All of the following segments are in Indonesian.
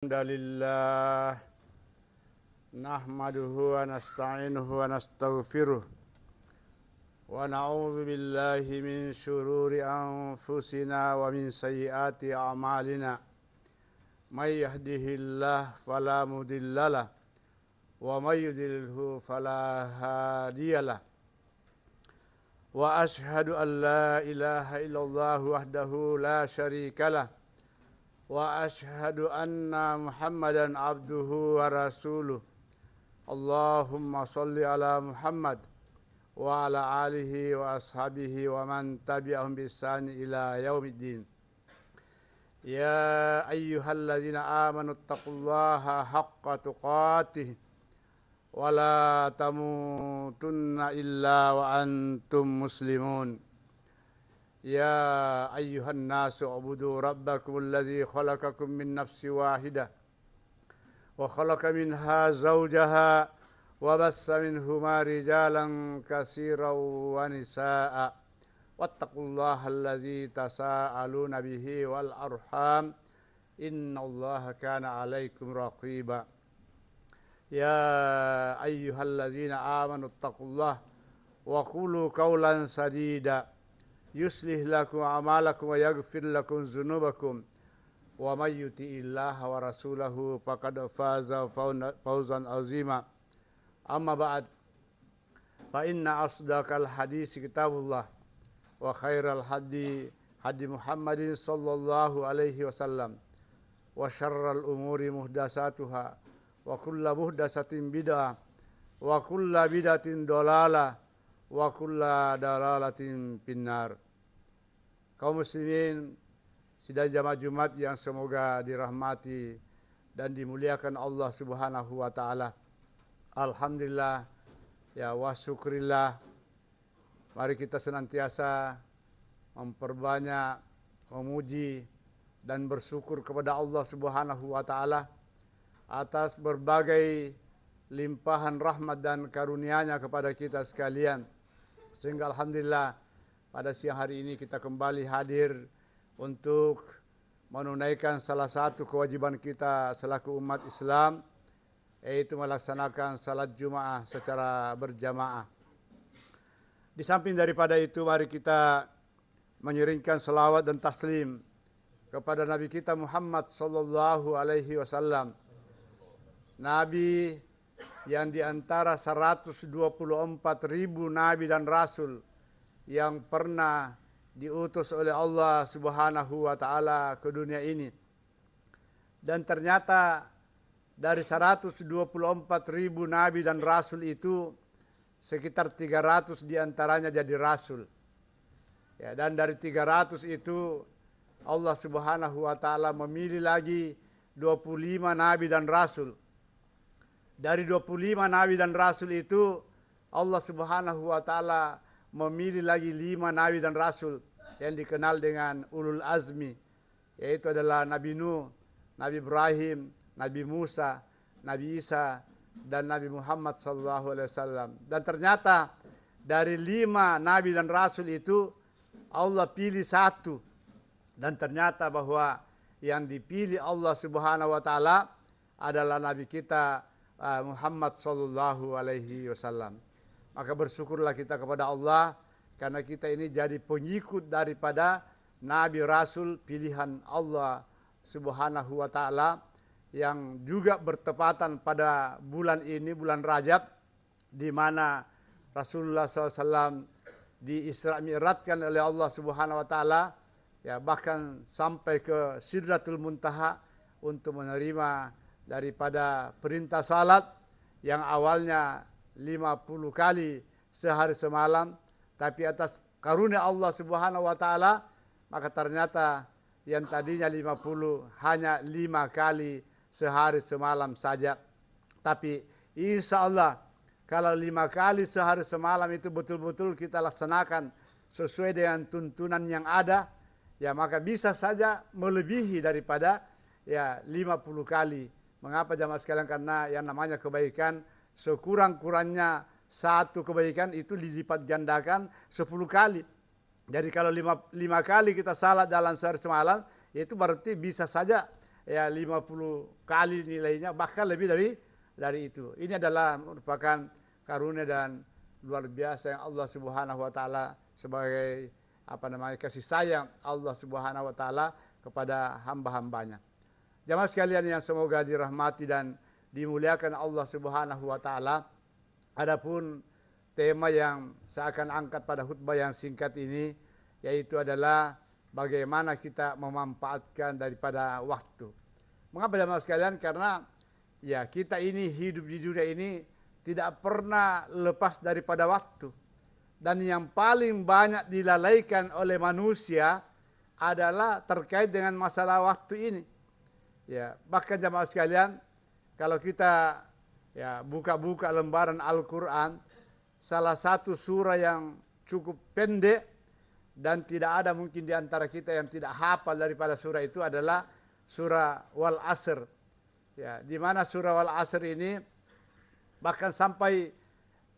Alhamdulillah nahmaduhu wa nasta'inuhu wa nastaghfiruh wa na'udzu billahi min syururi anfusina wa min sayyiati a'malina may yahdihillahu fala mudhillalah wa may yudlilhu fala hadiyalah wa ashhadu an la ilaha illallah wahdahu la syarikalah wa ashhadu anna Muhammadan abduhu wa rasuluh. Allahumma salli ala Muhammad wa ala alihi wa ashabihi wa man tabi'ahum bi ihsan ila yaumiddin. Ya ayyuhalladzina amanu taqullaha haqqa tuqatih wa la tamutunna illa wa antum muslimun. Ya ayyuhan nasu ubudu rabbakum alladzi khalaqakum min nafsin wahidah wa khalaqa minha zawjaha wa bassa minhuma rijalan katsiran wa nisaa'a wattaqullaha alladzi tasaaluna bihi wal arham innallaha kana 'alaikum raqiba. Ya ayyuhalladzina amanu taqullaha wa qulu qawlan sadida yuslih lakum a'malakum wa yaghfir lakum dzunubakum wa may yuti'illaha wa rasulahu faqad faza fawzan azima. Amma ba'd, fa inna asdaqal hadis kitabullah wa khairal hadi Muhammadin sallallahu alaihi wasallam wa syarral umuri muhdatsatuha wa kullu muhdatsatin bid'ah wa kullu bid'atin dalalah wa kulla dalalatin finnar. Kaum muslimin sidang jamaah Jumat yang semoga dirahmati dan dimuliakan Allah Subhanahu wa taala. Alhamdulillah ya wa syukrillah. Mari kita senantiasa memperbanyak memuji dan bersyukur kepada Allah Subhanahu wa taala atas berbagai limpahan rahmat dan karunia-Nya kepada kita sekalian. Sehingga alhamdulillah pada siang hari ini kita kembali hadir untuk menunaikan salah satu kewajiban kita selaku umat Islam, yaitu melaksanakan salat Jumat secara berjamaah. Di samping daripada itu, mari kita mengiringkan selawat dan taslim kepada Nabi kita Muhammad sallallahu alaihi wasallam. Nabi yang diantara 124.000 nabi dan rasul yang pernah diutus oleh Allah Subhanahu wa taala ke dunia ini. Dan ternyata dari 124.000 nabi dan rasul itu sekitar 300 diantaranya jadi rasul. Ya, dan dari 300 itu Allah Subhanahu wa taala memilih lagi 25 nabi dan rasul. Dari 25 nabi dan rasul itu Allah Subhanahu wa taala memilih lagi 5 nabi dan rasul yang dikenal dengan ulul azmi, yaitu adalah Nabi Nuh, Nabi Ibrahim, Nabi Musa, Nabi Isa dan Nabi Muhammad sallallahu alaihi wasallam. Dan ternyata dari 5 nabi dan rasul itu Allah pilih satu, dan ternyata bahwa yang dipilih Allah Subhanahu wa taala adalah nabi kita Muhammad sallallahu alaihi wasallam. Maka bersyukurlah kita kepada Allah karena kita ini jadi pengikut daripada nabi rasul pilihan Allah Subhanahu wa taala yang juga bertepatan pada bulan ini, bulan Rajab, di mana Rasulullah SAW diisra mi'rajkan oleh Allah Subhanahu wa taala, ya bahkan sampai ke Sidratul Muntaha untuk menerima daripada perintah salat yang awalnya 50 kali sehari semalam, tapi atas karunia Allah Subhanahu wa taala maka ternyata yang tadinya 50 hanya 5 kali sehari semalam saja. Tapi insya Allah kalau 5 kali sehari semalam itu betul-betul kita laksanakan sesuai dengan tuntunan yang ada, ya maka bisa saja melebihi daripada ya 50 kali. Mengapa jamaah sekalian? Karena yang namanya kebaikan sekurang-kurangnya satu kebaikan itu dilipat gandakan 10 kali. Jadi kalau 5 kali kita salat dalam sehari semalam, itu berarti bisa saja ya 50 kali nilainya, bahkan lebih dari itu. Ini adalah merupakan karunia dan luar biasa yang Allah Subhanahu wa taala sebagai kasih sayang Allah Subhanahu wa taala kepada hamba-hambanya. Jamaah sekalian yang semoga dirahmati dan dimuliakan Allah Subhanahu wa taala. Adapun tema yang saya akan angkat pada khutbah yang singkat ini yaitu adalah bagaimana kita memanfaatkan daripada waktu. Mengapa jamaah sekalian? Karena ya kita ini hidup di dunia ini tidak pernah lepas daripada waktu. Dan yang paling banyak dilalaikan oleh manusia adalah terkait dengan masalah waktu ini. Ya, bahkan jamaah sekalian, kalau kita ya buka-buka lembaran Al-Qur'an, salah satu surah yang cukup pendek dan tidak ada mungkin di antara kita yang tidak hafal daripada surah itu adalah surah Wal Asr. Ya, di mana surah Wal Asr ini bahkan sampai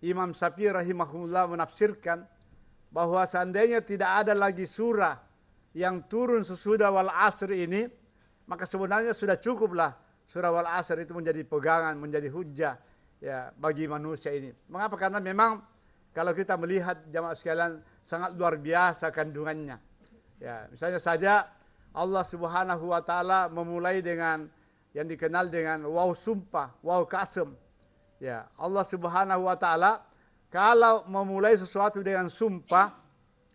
Imam Syafi'i rahimahullah menafsirkan bahwa seandainya tidak ada lagi surah yang turun sesudah Wal Asr ini, maka sebenarnya sudah cukuplah surah Wal Asr itu menjadi pegangan, menjadi hujjah ya bagi manusia ini. Mengapa? Karena memang kalau kita melihat jamaah sekalian sangat luar biasa kandungannya. Ya, misalnya saja Allah Subhanahu wa taala memulai dengan yang dikenal dengan waw sumpah, waw kasem. Ya, Allah Subhanahu wa taala kalau memulai sesuatu dengan sumpah,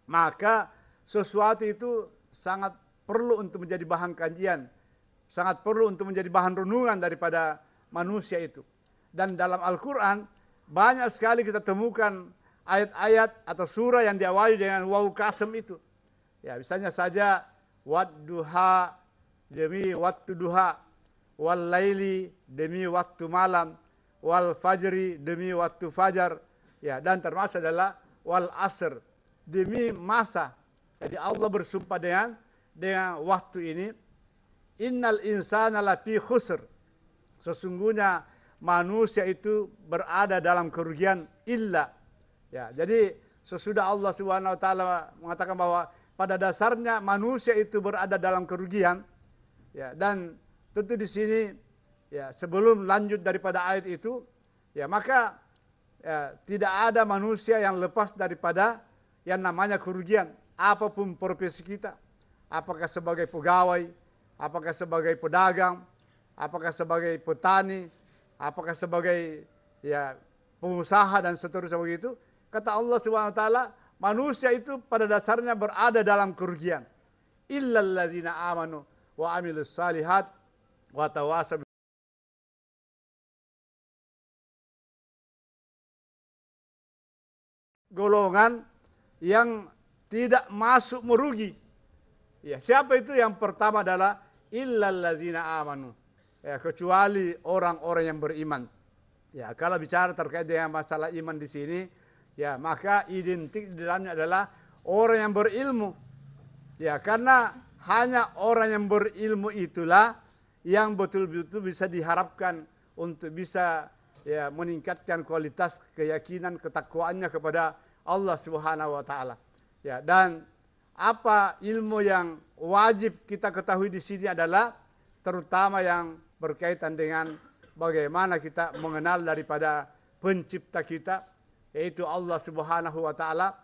maka sesuatu itu sangat perlu untuk menjadi bahan kajian, sangat perlu untuk menjadi bahan renungan daripada manusia itu. Dan dalam Al-Qur'an banyak sekali kita temukan ayat-ayat atau surah yang diawali dengan waw kasem itu. Ya, misalnya saja wadduha demi waktu duha, wal laili demi waktu malam, wal fajri demi waktu fajar, ya, dan termasuk adalah wal asr demi masa. Jadi Allah bersumpah dengan waktu ini. Innal insana lafi khusr, sesungguhnya manusia itu berada dalam kerugian illa. Ya, jadi sesudah Allah Subhanahu wa taala mengatakan bahwa pada dasarnya manusia itu berada dalam kerugian, ya, dan tentu di sini ya sebelum lanjut daripada ayat itu, ya maka ya, tidak ada manusia yang lepas daripada yang namanya kerugian. Apapun profesi kita, apakah sebagai pegawai, apakah sebagai pedagang, apakah sebagai petani, apakah sebagai ya pengusaha dan seterusnya begitu. Kata Allah Subhanahu wa taala, manusia itu pada dasarnya berada dalam kerugian. Illal ladzina amanu wa amilus salihat wa tawasaw. Golongan yang tidak masuk merugi. Ya, siapa itu? Yang pertama adalah illal ladzina amanu. Ya, kecuali orang-orang yang beriman. Ya, kalau bicara terkait dengan masalah iman di sini, ya maka identik di dalamnya adalah orang yang berilmu. Ya, karena hanya orang yang berilmu itulah yang betul-betul bisa diharapkan untuk bisa ya meningkatkan kualitas keyakinan ketakwaannya kepada Allah Subhanahu wa taala. Ya, dan apa ilmu yang wajib kita ketahui di sini adalah terutama yang berkaitan dengan bagaimana kita mengenal daripada pencipta kita, yaitu Allah Subhanahu wa taala,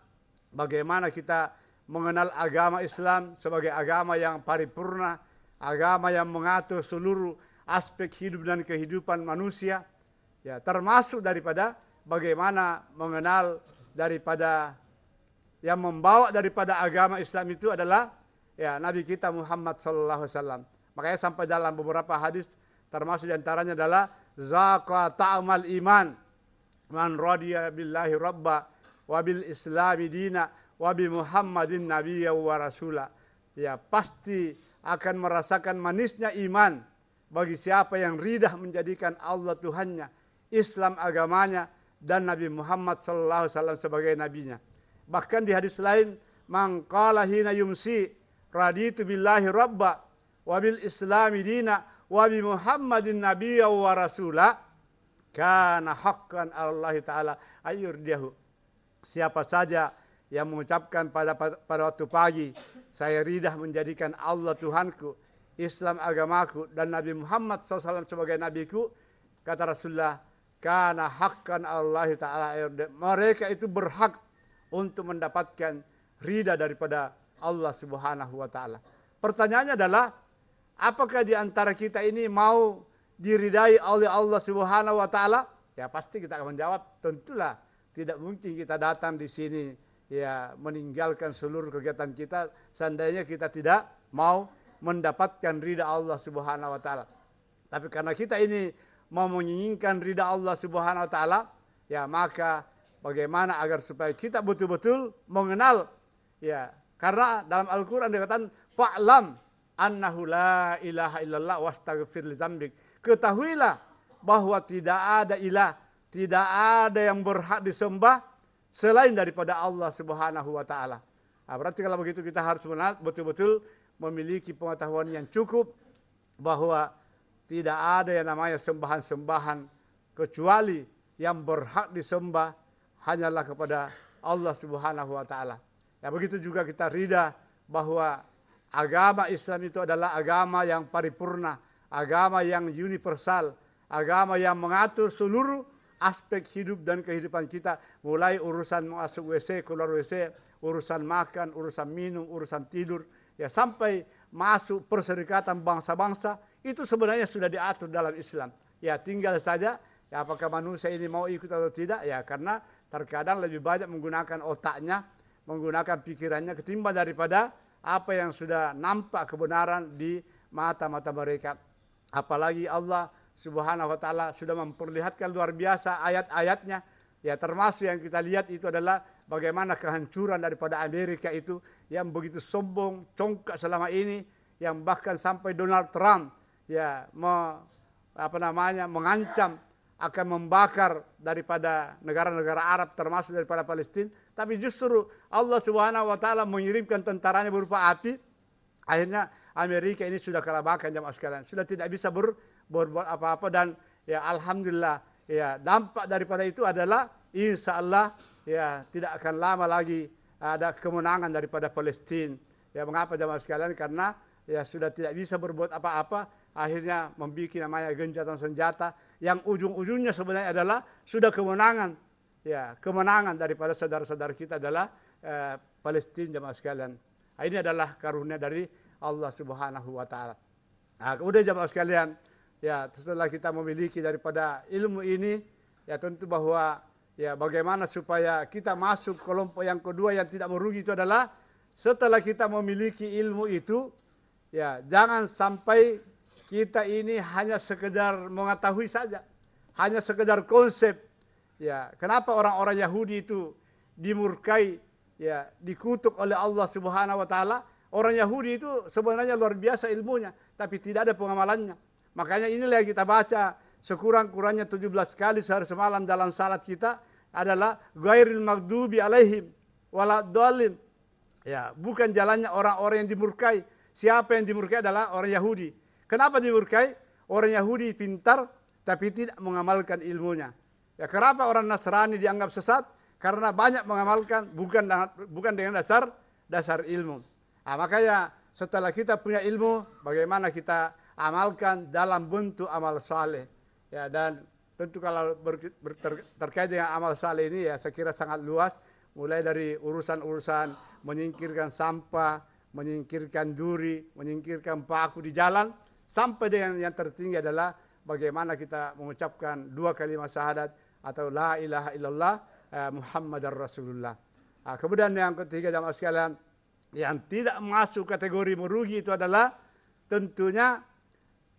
bagaimana kita mengenal agama Islam sebagai agama yang paripurna, agama yang mengatur seluruh aspek hidup dan kehidupan manusia, ya termasuk daripada bagaimana mengenal daripada yang membawa daripada agama Islam itu adalah ya Nabi kita Muhammad sallallahu alaihi wasallam. Makanya sampai dalam beberapa hadis termasuk diantaranya adalah zaqa ta'mal iman man radiya billahi rabba wa bil islami dina wa bi Muhammadin nabiyya wa rasula. Ya pasti akan merasakan manisnya iman bagi siapa yang ridah menjadikan Allah Tuhannya, Islam agamanya, dan Nabi Muhammad sallallahu alaihi wasallam sebagai nabinya. Bahkan di hadis lain, man qala hina yumsi raditu billahi rabba wa bil islami dina wa bi Muhammadin nabiyya wa rasula kana haqqan 'alallahi ta'ala ayyurdiyahu. Siapa saja yang mengucapkan pada waktu pagi, saya ridah menjadikan Allah Tuhanku, Islam agamaku dan Nabi Muhammad SAW sebagai nabiku, kata Rasulullah, kana haqqan Allah Ta'ala, mereka itu berhak untuk mendapatkan ridha daripada Allah Subhanahu wa Ta'ala. Pertanyaannya adalah, apakah di antara kita ini mau diridai oleh Allah Subhanahu wa Ta'ala? Ya pasti kita akan menjawab, tentulah tidak mungkin kita datang di sini ya meninggalkan seluruh kegiatan kita seandainya kita tidak mau mendapatkan ridha Allah Subhanahu wa Ta'ala. Tapi karena kita ini mau menginginkan ridha Allah Subhanahu wa Ta'ala, ya maka bagaimana agar supaya kita betul-betul mengenal, ya karena dalam Al-Quran dikatakan fa'lam annahu la ilaha illallah wastaghfir li dzambik. Ketahuilah bahwa tidak ada ilah, tidak ada yang berhak disembah selain daripada Allah Subhanahu wa Ta'ala. Nah, berarti kalau begitu kita harus betul-betul memiliki pengetahuan yang cukup bahwa tidak ada yang namanya sembahan-sembahan kecuali yang berhak disembah hanyalah kepada Allah Subhanahu wa Ta'ala. Ya begitu juga kita ridha bahwa agama Islam itu adalah agama yang paripurna, agama yang universal, agama yang mengatur seluruh aspek hidup dan kehidupan kita, mulai urusan masuk WC, keluar WC, urusan makan, urusan minum, urusan tidur, ya sampai masuk perserikatan bangsa-bangsa, itu sebenarnya sudah diatur dalam Islam. Ya tinggal saja ya apakah manusia ini mau ikut atau tidak, ya karena terkadang lebih banyak menggunakan otaknya, menggunakan pikirannya ketimbang daripada apa yang sudah nampak kebenaran di mata-mata mereka. Apalagi Allah Subhanahu wa Ta'ala sudah memperlihatkan luar biasa ayat-ayatnya. Ya termasuk yang kita lihat itu adalah bagaimana kehancuran daripada Amerika itu yang begitu sombong, congkak selama ini, yang bahkan sampai Donald Trump ya mengancam akan membakar daripada negara-negara Arab termasuk daripada Palestina. Tapi justru Allah Subhanahu wa Ta'ala mengirimkan tentaranya berupa api. Akhirnya Amerika ini sudah kelabakan jamaah sekalian, sudah tidak bisa berbuat apa-apa, dan ya alhamdulillah ya dampak daripada itu adalah insya Allah ya tidak akan lama lagi ada kemenangan daripada Palestina. Ya mengapa jamaah sekalian? Karena ya sudah tidak bisa berbuat apa-apa, akhirnya membuat namanya gencatan senjata yang ujung-ujungnya sebenarnya adalah sudah kemenangan. Ya kemenangan daripada saudara-saudara kita adalah Palestina jamaah sekalian. Ini adalah karunia dari Allah Subhanahu wa Ta'ala. Nah, kemudian jamaah sekalian, ya setelah kita memiliki daripada ilmu ini, ya tentu bahwa ya bagaimana supaya kita masuk kelompok yang kedua yang tidak merugi itu adalah setelah kita memiliki ilmu itu, ya jangan sampai kita ini hanya sekedar mengetahui saja, hanya sekedar konsep. Ya, kenapa orang-orang Yahudi itu dimurkai, ya dikutuk oleh Allah Subhanahu wa Ta'ala? Orang Yahudi itu sebenarnya luar biasa ilmunya, tapi tidak ada pengamalannya. Makanya inilah yang kita baca sekurang-kurangnya 17 kali sehari semalam dalam salat kita adalah ghairil maghdubi alaihim waladdallin. Ya, bukan jalannya orang-orang yang dimurkai. Siapa yang dimurkai adalah orang Yahudi. Kenapa dimurkai? Orang Yahudi pintar tapi tidak mengamalkan ilmunya. Ya, kenapa orang Nasrani dianggap sesat? Karena banyak mengamalkan bukan dengan dasar ilmu. Nah, makanya setelah kita punya ilmu, bagaimana kita amalkan dalam bentuk amal saleh. Ya, dan tentu kalau terkait dengan amal saleh ini ya saya kira sangat luas, mulai dari urusan-urusan menyingkirkan sampah, menyingkirkan duri, menyingkirkan paku di jalan, sampai dengan yang tertinggi adalah bagaimana kita mengucapkan 2 kalimat syahadat atau la ilaha illallah Muhammadar Rasulullah. Nah, kemudian yang ketiga jamaah sekalian, yang tidak masuk kategori merugi itu adalah tentunya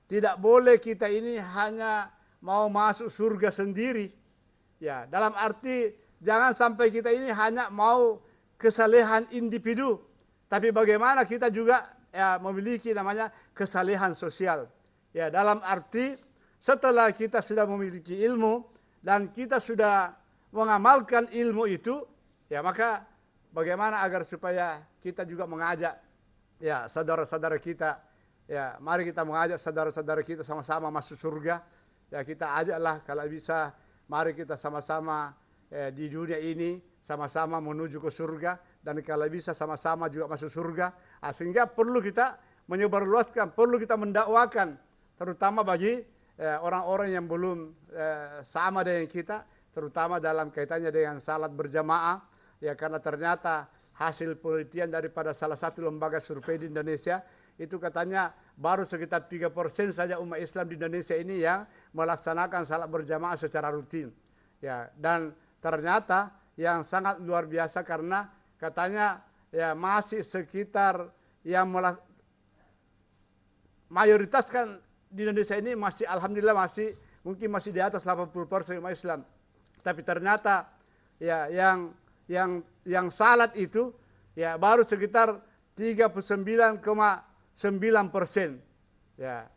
tidak boleh kita ini hanya mau masuk surga sendiri. Ya, dalam arti jangan sampai kita ini hanya mau kesalehan individu, tapi bagaimana kita juga ya memiliki namanya kesalehan sosial. Ya, dalam arti setelah kita sudah memiliki ilmu dan kita sudah mengamalkan ilmu itu, ya maka bagaimana agar supaya kita juga mengajak ya saudara-saudara kita, ya mari kita mengajak saudara-saudara kita sama-sama masuk surga. Ya kita ajaklah kalau bisa, mari kita sama-sama di dunia ini sama-sama menuju ke surga, dan kalau bisa sama-sama juga masuk surga. Sehingga perlu kita menyebarluaskan, perlu kita mendakwakan, terutama bagi orang-orang yang belum sama dengan kita, terutama dalam kaitannya dengan salat berjamaah, ya, karena ternyata hasil penelitian daripada salah satu lembaga survei di Indonesia itu katanya baru sekitar 3% saja umat Islam di Indonesia ini yang melaksanakan salat berjamaah secara rutin, ya, dan ternyata yang sangat luar biasa karena katanya ya masih sekitar yang mayoritas kan di Indonesia ini masih alhamdulillah mungkin masih di atas 80% umat Islam. Tapi ternyata ya yang salat itu ya baru sekitar 39,9%. Ya,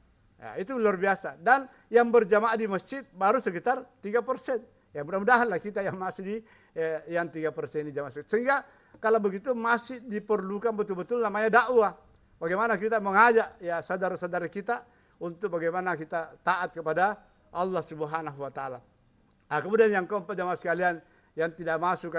itu luar biasa. Dan yang berjamaah di masjid baru sekitar 3%. Ya mudah-mudahan lah kita yang masih di yang 3% di jamaah. Sehingga kalau begitu masih diperlukan betul-betul namanya dakwah. Bagaimana kita mengajak ya saudara-saudara kita untuk bagaimana kita taat kepada Allah Subhanahu wa taala. Nah, kemudian yang keempat jamaah sekalian yang tidak masuk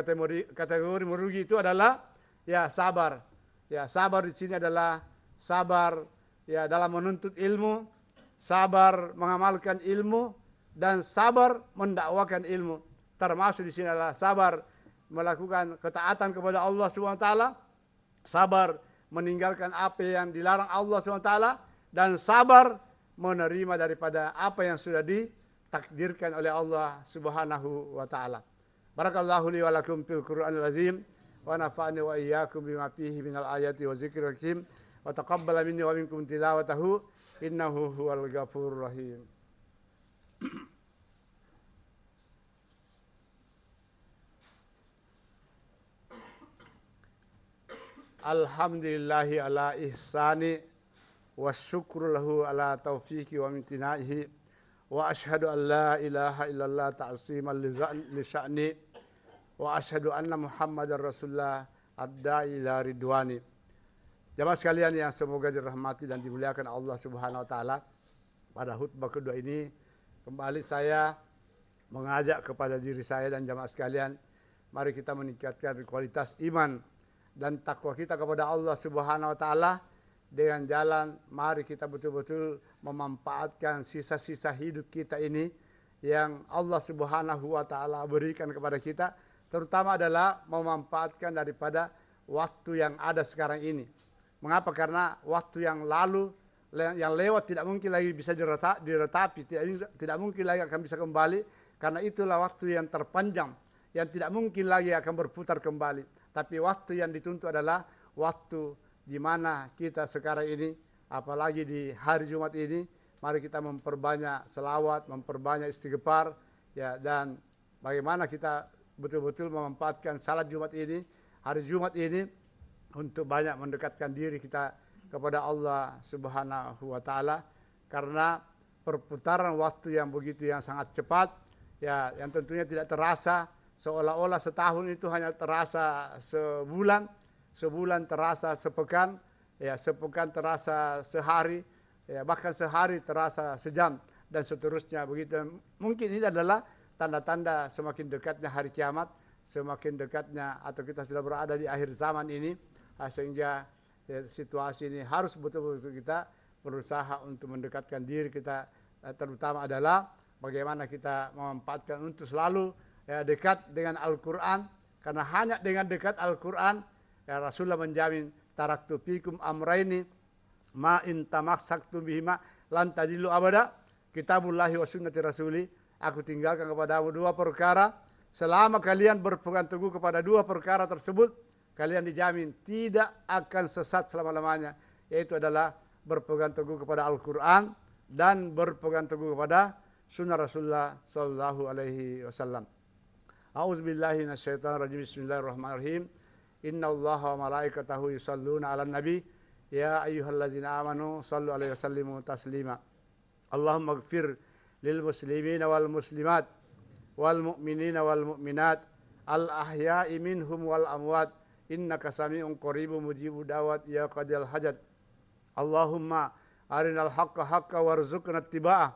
kategori merugi itu adalah ya sabar. Ya, sabar di sini adalah sabar ya dalam menuntut ilmu, sabar mengamalkan ilmu, dan sabar mendakwakan ilmu. Termasuk di sini adalah sabar melakukan ketaatan kepada Allah Subhanahu wa taala, sabar meninggalkan apa yang dilarang Allah Subhanahu wa taala, dan sabar menerima daripada apa yang sudah ditakdirkan oleh Allah Subhanahu wa taala. Barakallahu li wa lakum fil Qur'anil azim wa nafa'ani wa iyyakum bima fihi minal ayati wa dzikril hakim wa taqabbala minni wa minkum tilawatahu innahu huwal ghafurur rahim. Alhamdulillahi ala ihsani wa syukru lahu ala taufiqi wa mintinaihi wa ashhadu an la ilaha illallah ta'ziman li sya'ni wa ashhadu anna Muhammadar Rasulullah ad-da'i ila ridwani. Jamaah sekalian yang semoga dirahmati dan dimuliakan Allah Subhanahu wa taala, pada khutbah kedua ini kembali saya mengajak kepada diri saya dan jamaah sekalian, mari kita meningkatkan kualitas iman dan takwa kita kepada Allah Subhanahu wa taala dengan jalan mari kita betul-betul memanfaatkan sisa-sisa hidup kita ini yang Allah Subhanahu wa taala berikan kepada kita, terutama adalah memanfaatkan daripada waktu yang ada sekarang ini. Mengapa? Karena waktu yang lalu, yang lewat tidak mungkin lagi bisa diratapi, tidak mungkin lagi akan bisa kembali, karena itulah waktu yang terpanjang, yang tidak mungkin lagi akan berputar kembali. Tapi waktu yang dituntut adalah waktu di mana kita sekarang ini, apalagi di hari Jumat ini, mari kita memperbanyak selawat, memperbanyak istighfar, ya, dan bagaimana kita betul-betul memanfaatkan salat Jumat ini, hari Jumat ini, untuk banyak mendekatkan diri kita kepada Allah Subhanahu wa taala, karena perputaran waktu yang begitu yang sangat cepat, ya, yang tentunya tidak terasa, seolah-olah setahun itu hanya terasa sebulan, sebulan terasa sepekan, ya, sepekan terasa sehari, ya, bahkan sehari terasa sejam, dan seterusnya begitu. Mungkin ini adalah tanda-tanda semakin dekatnya hari kiamat, semakin dekatnya atau kita sudah berada di akhir zaman ini, sehingga ya, situasi ini harus betul-betul kita berusaha untuk mendekatkan diri kita, terutama adalah bagaimana kita memanfaatkan untuk selalu ya, dekat dengan Al-Quran, karena hanya dengan dekat Al-Quran ya, Rasulullah menjamin taraktu fikum amraini ma in tamassaktum bihima lan tadillu abada, kitabullahi wa sunnati rasuli, aku tinggalkan kepadamu dua perkara, selama kalian berpegang teguh kepada dua perkara tersebut, kalian dijamin tidak akan sesat selama-lamanya, yaitu adalah berpegang teguh kepada Al-Quran dan berpegang teguh kepada sunnah Rasulullah sallallahu alaihi wasallam. A'udzubillahi minasyaitonirrajim. Bismillahirrahmanirrahim. Innallaha wa malaikatahu yusholluna 'alan nabi ya ayyuhallazina amanu shallu alaihi wasallimu taslima. Allahumma ighfir lil muslimina wal muslimat wal mu'minina wal mu'minat al ahya'i minhum wal amwat innaka sami'un qaribun mujibud da'wat ya qadil hajat. Allahumma arinal haqqa haqqa warzuqna ittiba'ah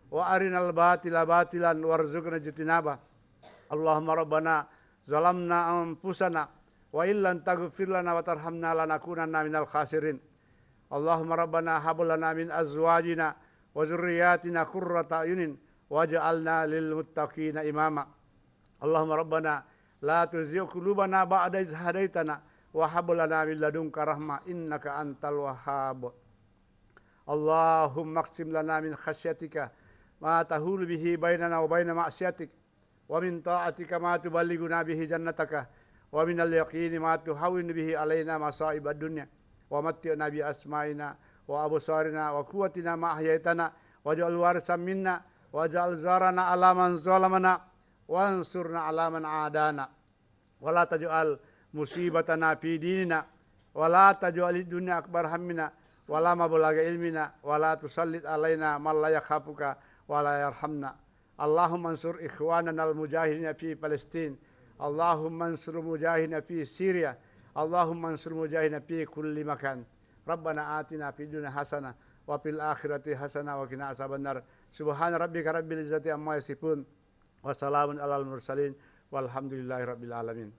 wa arinal batila batilan warzuqna ijtinabah. Allahumma rabbana zalamna anfusana wa illam taghfir lana wa tarhamna lanakunanna minal khasirin. Allahumma rabbana hab lana min azwajina wa zurriyyatina qurrata a'yunin waj'alna lil muttaqina imama. Allahumma rabbana la tuzigh qulubana ba'da idh hadaitana wa hab lana min ladunka rahmah innaka antal wahhab. Allahumma aqsim lana min khasyatika ma tahulu bihi bainana wa baina ma'siyatik wa min ta'atika ma tuballighuna bihi jannataka wa min al-yaqini ma tuhawwinu bihi alaina masa'ib ad-dunya wa matti'na bi asma'ina wa absarina wa quwwatina ma ahyaitana waj'al waritha minna waj'al zarana ala man zalamana wansurna ala man adana wa la taj'al musibatana fi dinina wa la taj'al ad-dunya akbar hammina wa la mablagha ilmina wa la tusallit alaina man la yakhafuka wa la yarhamna. Allahumma ansur ikhwanana al-mujahidina fi Palestin. Allahumma ansur mujahidina fi Syria. Allahumma ansur mujahidina fi kulli makan. Rabbana atina fid dunya hasanah wa fil akhirati hasanah wa qina azabannar. Subhana rabbika rabbil izzati amma yasifun wa salamun alal mursalin walhamdulillahi rabbil alamin.